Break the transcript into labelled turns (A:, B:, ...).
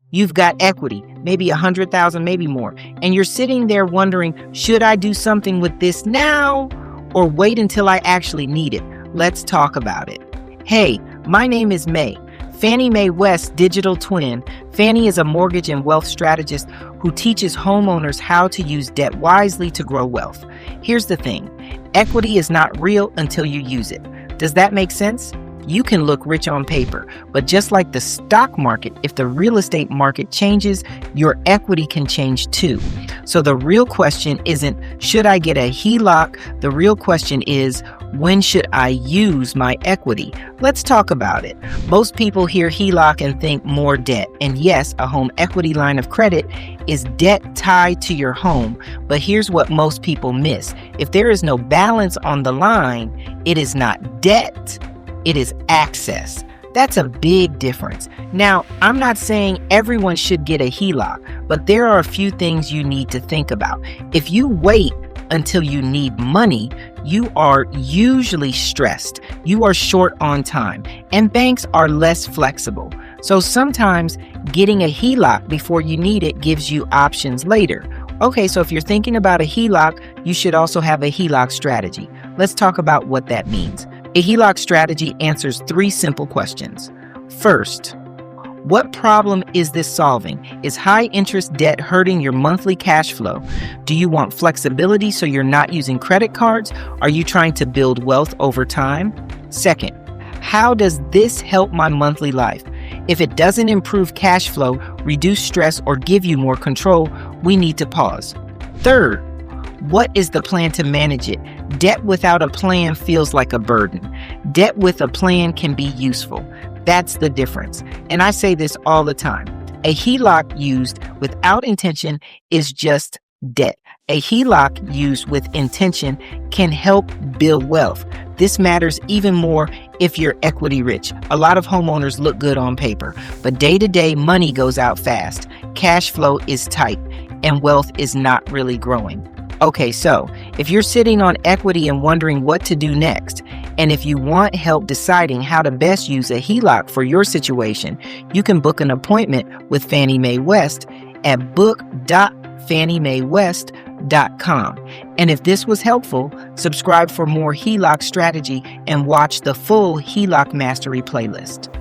A: You've got equity, maybe 100,000, maybe more, and you're sitting there wondering, should I do something with this now or wait until I actually need it? Let's talk about it. Hey, my name is May, Fannie Mae West's digital twin. Fannie is a mortgage and wealth strategist who teaches homeowners how to use debt wisely to grow wealth. Here's the thing, equity is not real until you use it. Does that make sense? You can look rich on paper, but just like the stock market, if the real estate market changes, your equity can change too. So the real question isn't, should I get a HELOC? The real question is, when should I use my equity? Let's talk about it. Most people hear HELOC and think more debt. And yes, a home equity line of credit is debt tied to your home. But here's what most people miss. If there is no balance on the line, it is not debt. It is access. That's a big difference. Now, I'm not saying everyone should get a HELOC, but there are a few things you need to think about. If you wait until you need money, you are usually stressed. You are short on time, and banks are less flexible. So sometimes getting a HELOC before you need it gives you options later. Okay, so if you're thinking about a HELOC, you should also have a HELOC strategy. Let's talk about what that means. A HELOC strategy answers 3 simple questions. First, what problem is this solving? Is high interest debt hurting your monthly cash flow? Do you want flexibility so you're not using credit cards? Are you trying to build wealth over time? Second, how does this help my monthly life? If it doesn't improve cash flow, reduce stress, or give you more control, we need to pause. Third, what is the plan to manage it? Debt without a plan feels like a burden. Debt with a plan can be useful. That's the difference. And I say this all the time. A HELOC used without intention is just debt. A HELOC used with intention can help build wealth. This matters even more if you're equity rich. A lot of homeowners look good on paper, but day-to-day money goes out fast. Cash flow is tight, and wealth is not really growing. Okay, so if you're sitting on equity and wondering what to do next, and if you want help deciding how to best use a HELOC for your situation, you can book an appointment with Fannie Mae West at book.fanniemaewest.com. And if this was helpful, subscribe for more HELOC strategy and watch the full HELOC Mastery playlist.